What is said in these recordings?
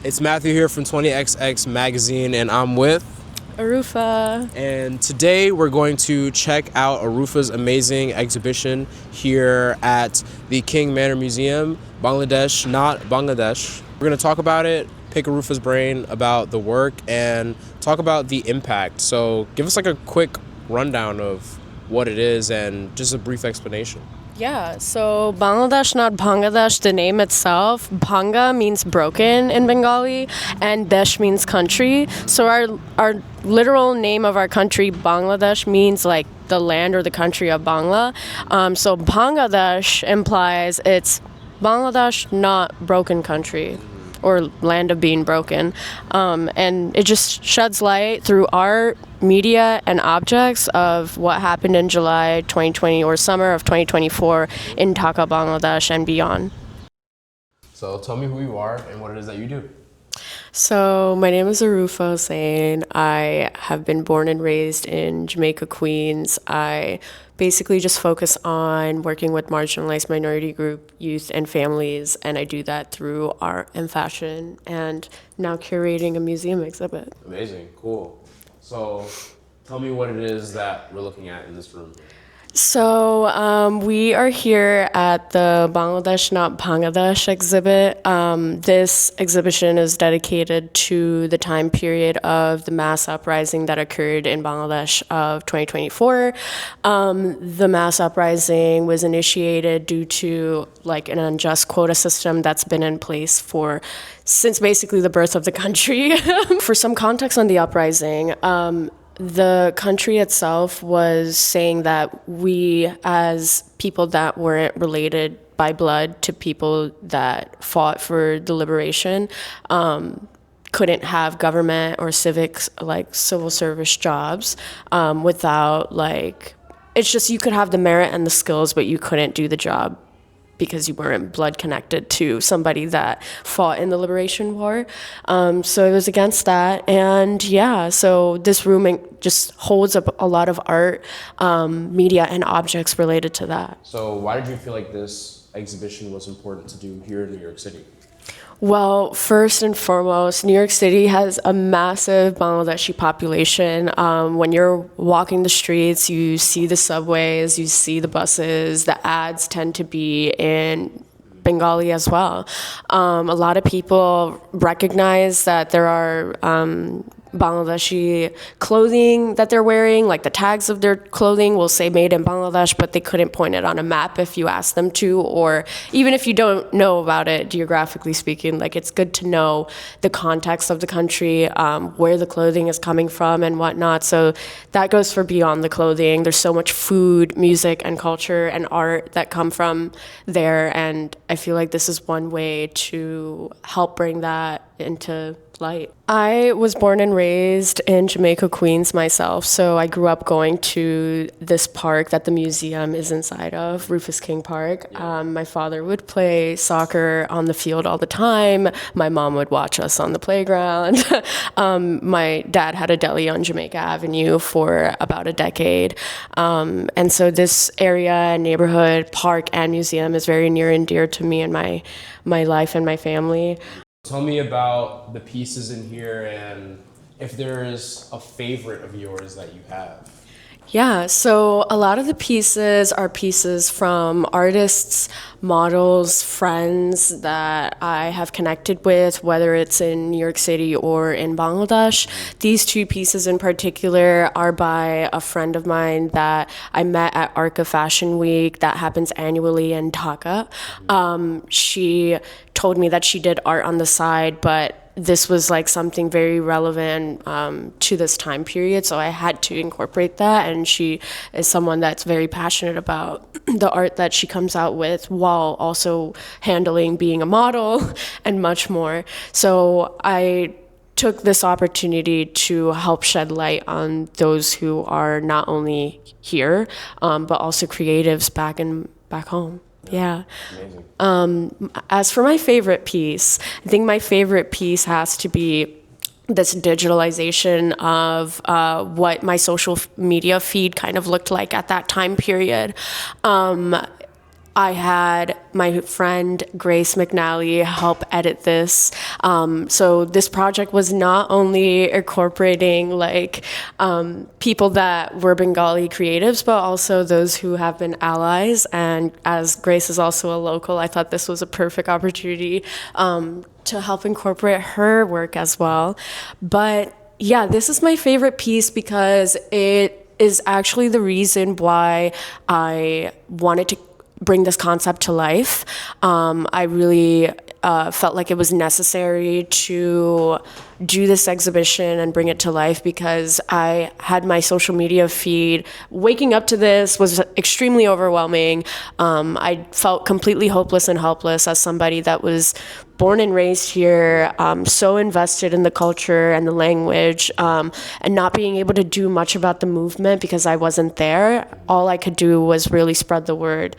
It's Matthew here from 20XX Magazine, and I'm with Arufa. And today we're going to check out Arufa's amazing exhibition here at the King Manor Museum, Bangladesh, not Bangladesh. We're going to talk about it, pick Arufa's brain about the work, and talk about the impact. So give us like a quick rundown of what it is and just a brief explanation. Yeah, so Bangladesh, not Bangladesh, the name itself, Bhanga means broken in Bengali, and Desh means country. So our literal name of our country, Bangladesh, means like the land or the country of Bangla. So Bangladesh implies it's Bangladesh, not broken country, or land of being broken. And it just sheds light through art, media, and objects of what happened in July 2020 or summer of 2024 in Dhaka, Bangladesh, and beyond. So tell me who you are and what it is that you do. So my name is Arufa Hossain. I have been born and raised in Jamaica, Queens. I basically just focus on working with marginalized minority group youth and families, and I do that through art and fashion, and now curating a museum exhibit. Amazing, cool. So tell me what it is that we're looking at in this room. So we are here at the Bangladesh, not Bangladesh exhibit. This exhibition is dedicated to the time period of the mass uprising that occurred in Bangladesh of 2024. The mass uprising was initiated due to like an unjust quota system that's been in place since basically the birth of the country. For some context on the uprising, the country itself was saying that we, as people that weren't related by blood to people that fought for the liberation, couldn't have government or civics, like civil service jobs, without like, it's just you could have the merit and the skills, but you couldn't do the job because you weren't blood connected to somebody that fought in the liberation war. So it was against that. And yeah, so this room just holds up a lot of art, media, and objects related to that. So why did you feel like this exhibition was important to do here in New York City? Well, first and foremost, New York City has a massive Bangladeshi population. When you're walking the streets, you see the subways, you see the buses, the ads tend to be in Bengali as well. A lot of people recognize that there are Bangladeshi clothing that they're wearing, like the tags of their clothing will say made in Bangladesh, but they couldn't point it on a map if you ask them to, or even if you don't know about it geographically speaking, like it's good to know the context of the country, where the clothing is coming from and whatnot. So that goes for beyond the clothing. There's so much food, music, and culture and art that come from there, and I feel like this is one way to help bring that into light. I was born and raised in Jamaica, Queens myself, so I grew up going to this park that the museum is inside of, Rufus King Park. My father would play soccer on the field all the time. My mom would watch us on the playground. My dad had a deli on Jamaica Avenue for about a decade. And so this area, neighborhood, park, and museum is very near and dear to me and my life and my family. Tell me about the pieces in here and if there's a favorite of yours that you have. Yeah, so a lot of the pieces are pieces from artists, models, friends that I have connected with, whether it's in New York City or in Bangladesh. These two pieces in particular are by a friend of mine that I met at Arca Fashion Week that happens annually in Dhaka. She told me that she did art on the side, but this was like something very relevant to this time period, so I had to incorporate that, and she is someone that's very passionate about the art that she comes out with while also handling being a model and much more. So I took this opportunity to help shed light on those who are not only here, but also creatives back home. Yeah. Amazing. As for my favorite piece, I think my favorite piece has to be this digitalization of what my social media feed kind of looked like at that time period. I had my friend Grace McNally help edit this. So this project was not only incorporating like people that were Bengali creatives, but also those who have been allies. And as Grace is also a local, I thought this was a perfect opportunity to help incorporate her work as well. But yeah, this is my favorite piece because it is actually the reason why I wanted to bring this concept to life. I really felt like it was necessary to do this exhibition and bring it to life because I had my social media feed. Waking up to this was extremely overwhelming. I felt completely hopeless and helpless as somebody that was born and raised here, so invested in the culture and the language, and not being able to do much about the movement because I wasn't there. All I could do was really spread the word.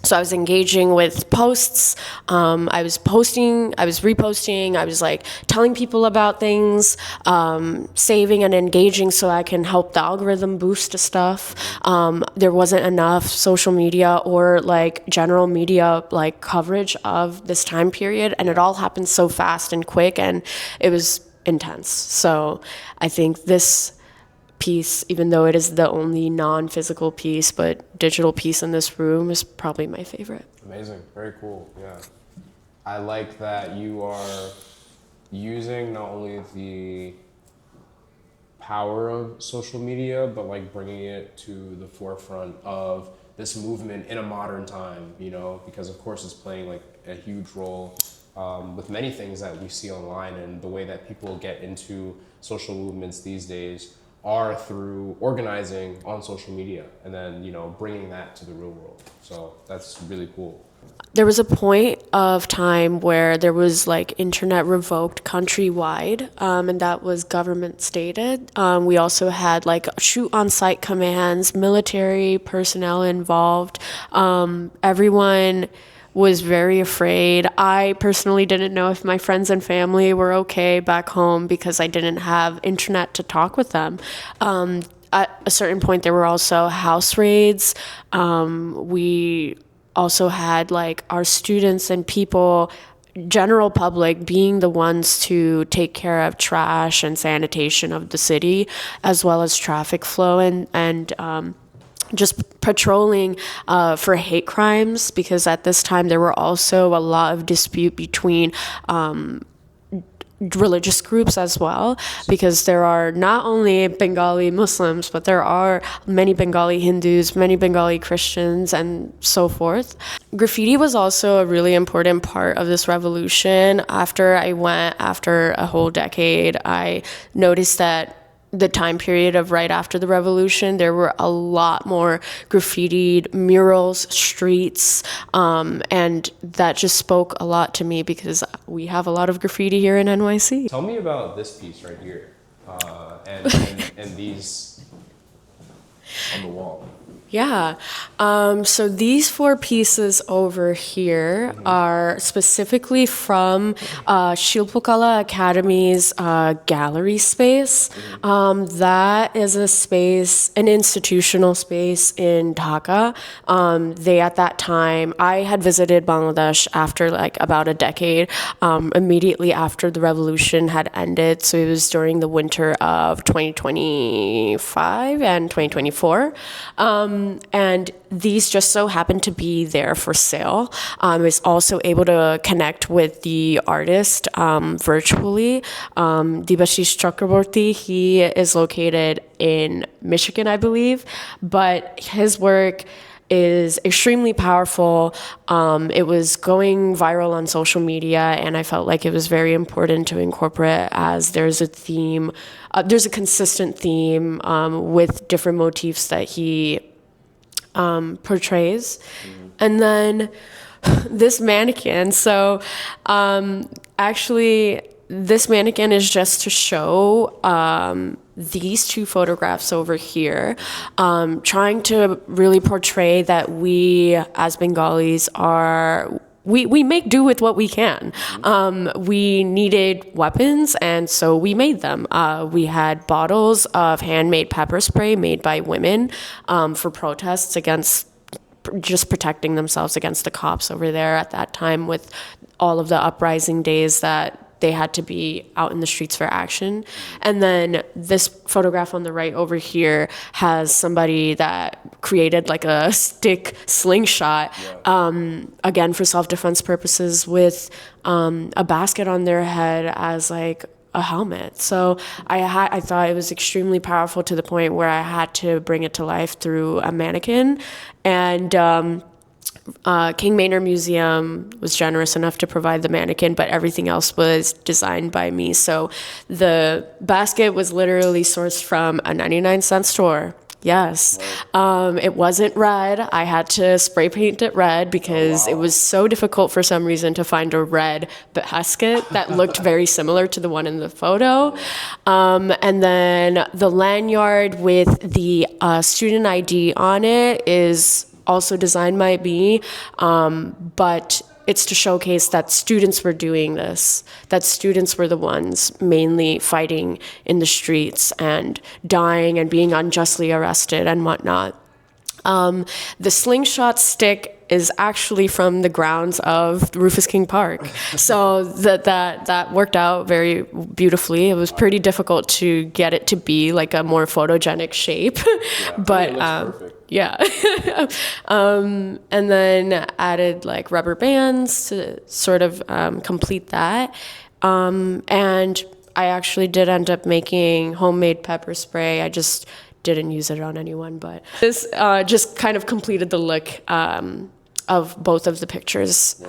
So I was engaging with posts. I was reposting. I was like telling people about things, saving and engaging so I can help the algorithm boost stuff. There wasn't enough social media or like general media like coverage of this time period, and it all happened so fast and quick, and it was intense. So I think this piece, even though it is the only non-physical piece but digital piece in this room, is probably my favorite. Amazing, very cool. Yeah, I like that you are using not only the power of social media but like bringing it to the forefront of this movement in a modern time, you know, because of course it's playing like a huge role with many things that we see online, and the way that people get into social movements these days are through organizing on social media and then, you know, bringing that to the real world. So that's really cool. There was a point of time where there was like internet revoked countrywide, and that was government stated. We also had like shoot on site commands, military personnel involved. Everyone was very afraid. I personally didn't know if my friends and family were okay back home because I didn't have internet to talk with them. At a certain point, there were also house raids. We also had like our students and people, general public, being the ones to take care of trash and sanitation of the city, as well as traffic flow and just patrolling for hate crimes, because at this time there were also a lot of dispute between religious groups as well, because there are not only Bengali Muslims, but there are many Bengali Hindus, many Bengali Christians, and so forth. Graffiti was also a really important part of this revolution. After a whole decade, I noticed that the time period of right after the revolution, there were a lot more graffitied murals, streets, and that just spoke a lot to me because we have a lot of graffiti here in NYC. Tell me about this piece right here, and these on the wall. Yeah. So these 4 pieces over here are specifically from Shilpakala Academy's gallery space. That is a space, an institutional space in Dhaka. They, at that time, I had visited Bangladesh after like about a decade, immediately after the revolution had ended. So it was during the winter of 2025 and 2024. And these just so happened to be there for sale. I was also able to connect with the artist virtually. Debashish Chakraborty, he is located in Michigan, I believe, but his work is extremely powerful. It was going viral on social media, and I felt like it was very important to incorporate, as there's a theme, there's a consistent theme with different motifs that he portrays. And then this mannequin. So actually, this mannequin is just to show these 2 photographs over here, trying to really portray that we as Bengalis are, we make do with what we can. We needed weapons, and so we made them. We had bottles of handmade pepper spray made by women for protests against just protecting themselves against the cops over there at that time with all of the uprising days that they had to be out in the streets for action. And then this photograph on the right over here has somebody that created like a stick slingshot, again, for self-defense purposes with a basket on their head as like a helmet. So I thought it was extremely powerful to the point where I had to bring it to life through a mannequin. And King Manor Museum was generous enough to provide the mannequin, but everything else was designed by me. So the basket was literally sourced from a 99-cent store. Yes. It wasn't red. I had to spray paint it red because it was so difficult for some reason to find a red basket that looked very similar to the one in the photo. And then the lanyard with the student ID on it is also designed by me, but it's to showcase that students were doing this, that students were the ones mainly fighting in the streets and dying and being unjustly arrested and whatnot. The slingshot stick is actually from the grounds of Rufus King Park. So that worked out very beautifully. It was pretty difficult to get it to be like a more photogenic shape, but yeah. And then added like rubber bands to sort of complete that. And I actually did end up making homemade pepper spray. I just didn't use it on anyone, but this just kind of completed the look of both of the pictures.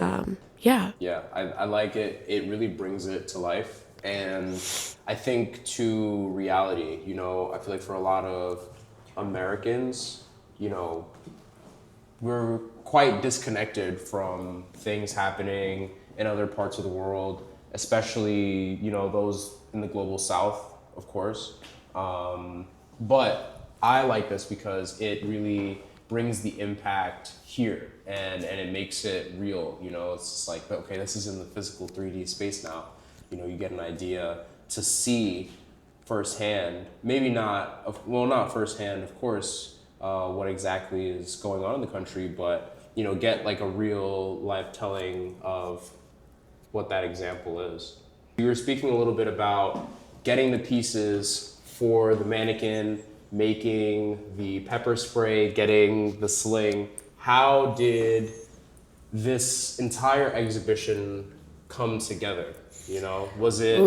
Yeah, I like it. It really brings it to life. And I think to reality, you know, I feel like for a lot of Americans, you know, we're quite disconnected from things happening in other parts of the world, especially, you know, those in the global south, of course. But I like this because it really brings the impact here and it makes it real. You know, it's just like, okay, this is in the physical 3D space now. You know, you get an idea to see firsthand, maybe not, well, not firsthand, of course, what exactly is going on in the country, but, you know, get like a real life telling of what that example is. You were speaking a little bit about getting the pieces for the mannequin, making the pepper spray, getting the sling. How did this entire exhibition come together? You know, was it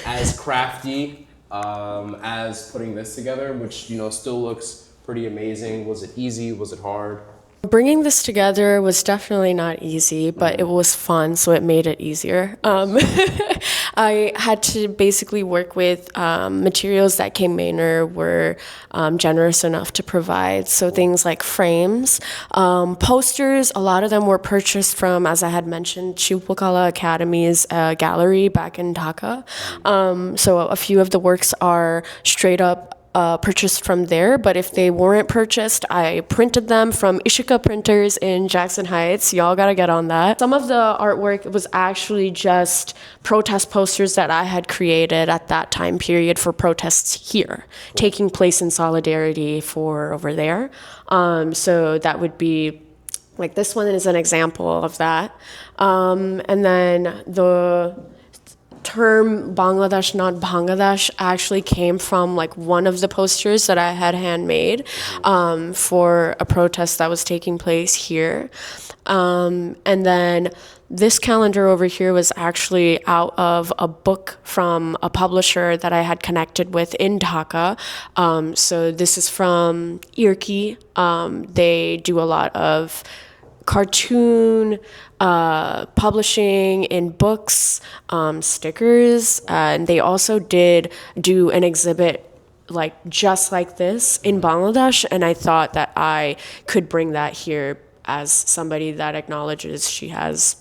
as crafty as putting this together, which, you know, still looks pretty amazing? Was it easy? Was it hard? Bringing this together was definitely not easy, but it was fun, so it made it easier. I had to basically work with materials that King Manor were generous enough to provide. So things like frames, posters, a lot of them were purchased from, as I had mentioned, Shilpakala Academy's gallery back in Dhaka. So a few of the works are straight up purchased from there, but if they weren't purchased, I printed them from Ishika printers in Jackson Heights. Y'all gotta get on that. Some of the artwork was actually just protest posters that I had created at that time period for protests here, taking place in solidarity for over there. So that would be, like, this one is an example of that. And then the term Bangladesh, not Bangladesh, actually came from like one of the posters that I had handmade for a protest that was taking place here. And then this calendar over here was actually out of a book from a publisher that I had connected with in Dhaka. So this is from Irki. They do a lot of cartoon publishing in books, stickers, and they also did do an exhibit like just like this in Bangladesh, and I thought that I could bring that here as somebody that acknowledges she has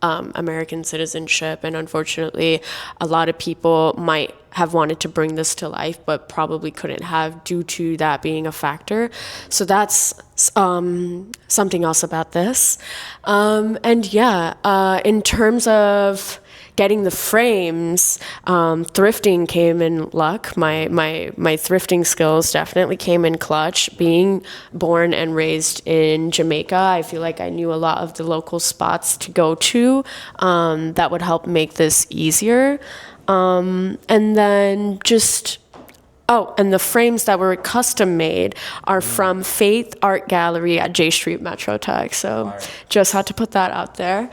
American citizenship, and unfortunately a lot of people might have wanted to bring this to life but probably couldn't have due to that being a factor. So that's something else about this. And yeah, in terms of getting the frames, thrifting came in luck. My thrifting skills definitely came in clutch. Being born and raised in Jamaica, I feel like I knew a lot of the local spots to go to that would help make this easier. And then just Oh, and the frames that were custom made are from Faith Art Gallery at J Street Metro Tech. So just had to put that out there.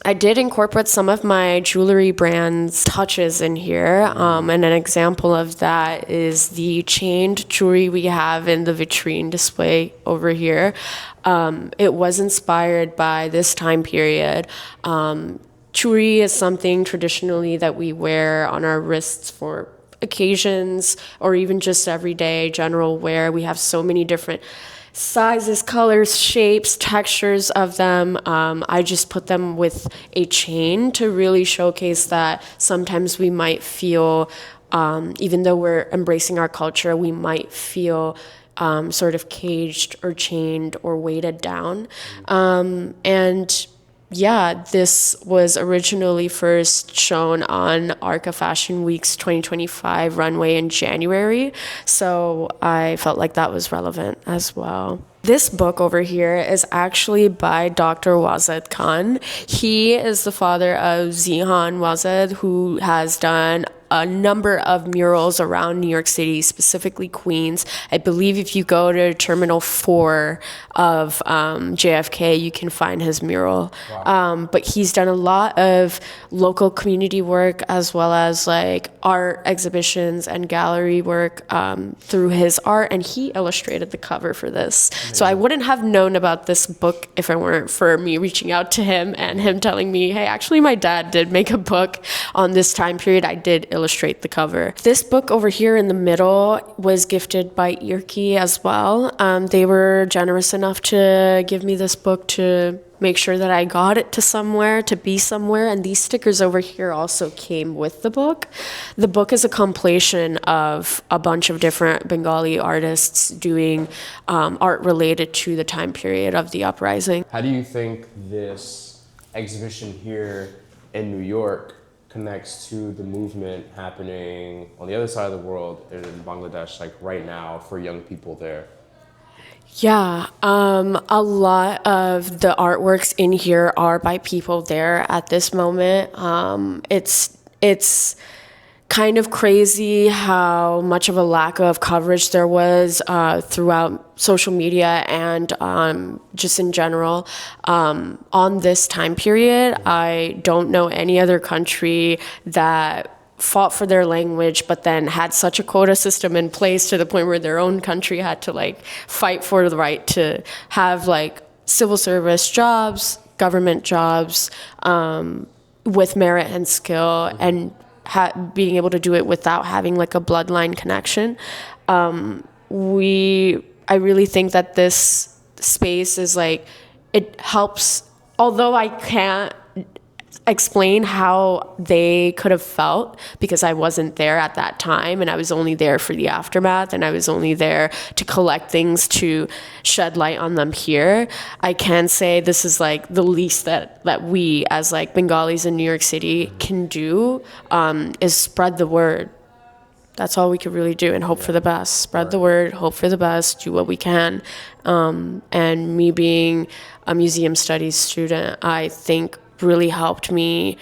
I did incorporate some of my jewelry brand's touches in here. And an example of that is the chained jewelry we have in the vitrine display over here. It was inspired by this time period. Jewelry is something traditionally that we wear on our wrists for occasions or even just everyday general wear. We have so many different sizes, colors, shapes, textures of them. I just put them with a chain to really showcase that sometimes we might feel, even though we're embracing our culture, we might feel sort of caged or chained or weighted down. And yeah, this was originally first shown on Arca Fashion Week's 2025 runway in January, so I felt like that was relevant as well. This book over here is actually by Dr. Wazed Khan. He is the father of Zihan Wazed, who has done a number of murals around New York City, specifically Queens. I believe if you go to Terminal 4 of JFK, you can find his mural. Wow. But he's done a lot of local community work as well as like art exhibitions and gallery work through his art, and he illustrated the cover for this. Amazing. So I wouldn't have known about this book if it weren't for me reaching out to him and him telling me, hey, actually my dad did make a book on this time period. I did illustrate the cover. This book over here in the middle was gifted by Irki as well. They were generous enough to give me this book to make sure that I got it to somewhere, to be somewhere, and these stickers over here also came with the book. The book is a compilation of a bunch of different Bengali artists doing art related to the time period of the uprising. How do you think this exhibition here in New York connects to the movement happening on the other side of the world in Bangladesh, like right now for young people there? Yeah, a lot of the artworks in here are by people there at this moment. It's kind of crazy how much of a lack of coverage there was throughout social media and just in general on this time period. I don't know any other country that fought for their language but then had such a quota system in place to the point where their own country had to like fight for the right to have like civil service jobs, government jobs with merit and skill, and being able to do it without having like a bloodline connection. I really think that this space is like, it helps, although I can't explain how they could have felt because I wasn't there at that time and I was only there for the aftermath and I was only there to collect things to shed light on them here. I can say this is like the least that we as like Bengalis in New York City can do is spread the word. That's all we could really do and hope for the best. Spread the word, hope for the best, do what we can. And me being a museum studies student, I think really helped me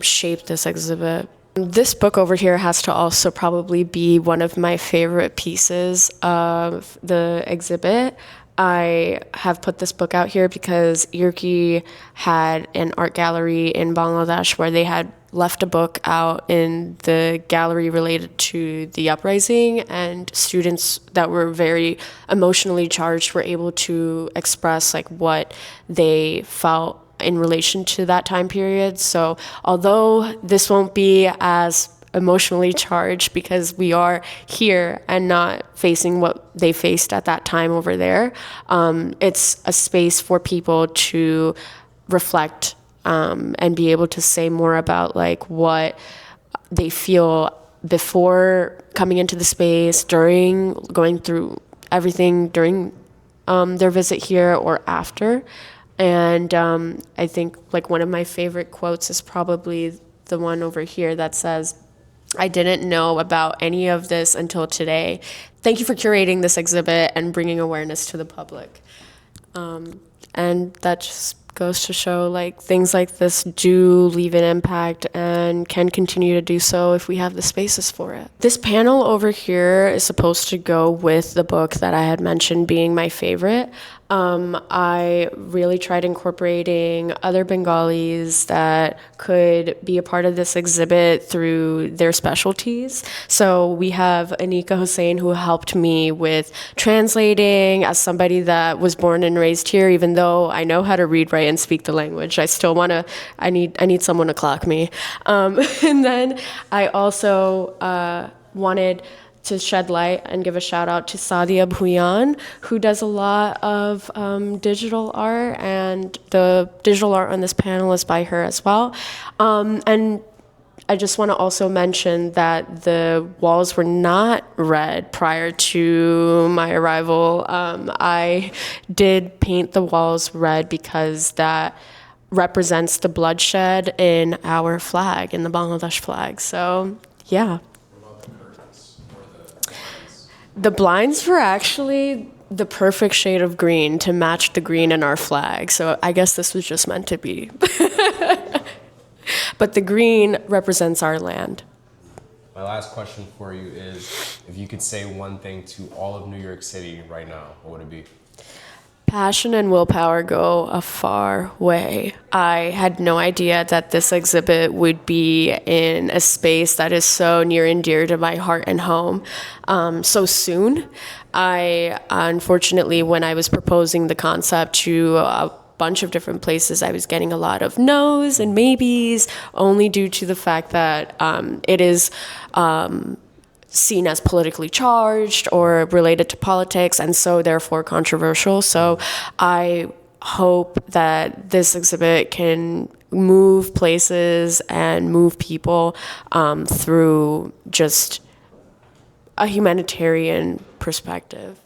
shape this exhibit. This book over here has to also probably be one of my favorite pieces of the exhibit. I have put this book out here because Irki had an art gallery in Bangladesh where they had left a book out in the gallery related to the uprising, and students that were very emotionally charged were able to express like what they felt in relation to that time period. So although this won't be as emotionally charged because we are here and not facing what they faced at that time over there, it's a space for people to reflect and be able to say more about like what they feel before coming into the space, during going through everything during their visit here or after. And I think like one of my favorite quotes is probably the one over here that says, "I didn't know about any of this until today. Thank you for curating this exhibit and bringing awareness to the public." And that just goes to show like things like this do leave an impact and can continue to do so if we have the spaces for it. This panel over here is supposed to go with the book that I had mentioned being my favorite. I really tried incorporating other Bengalis that could be a part of this exhibit through their specialties. So we have Arufa Hossain, who helped me with translating. As somebody that was born and raised here, even though I know how to read, write, and speak the language, I still I need someone to clock me. And then I also wanted to shed light and give a shout out to Sadia Bhuyan, who does a lot of digital art, and the digital art on this panel is by her as well. And I just want to also mention that the walls were not red prior to my arrival. I did paint the walls red because that represents the bloodshed in our flag, in the Bangladesh flag. So, yeah. The blinds were actually the perfect shade of green to match the green in our flag. So I guess this was just meant to be. But the green represents our land. My last question for you is, if you could say one thing to all of New York City right now, what would it be? Passion and willpower go a far way. I had no idea that this exhibit would be in a space that is so near and dear to my heart and home so soon. Unfortunately, when I was proposing the concept to a bunch of different places, I was getting a lot of no's and maybes, only due to the fact that it is seen as politically charged or related to politics, and so therefore controversial. So I hope that this exhibit can move places and move people through just a humanitarian perspective.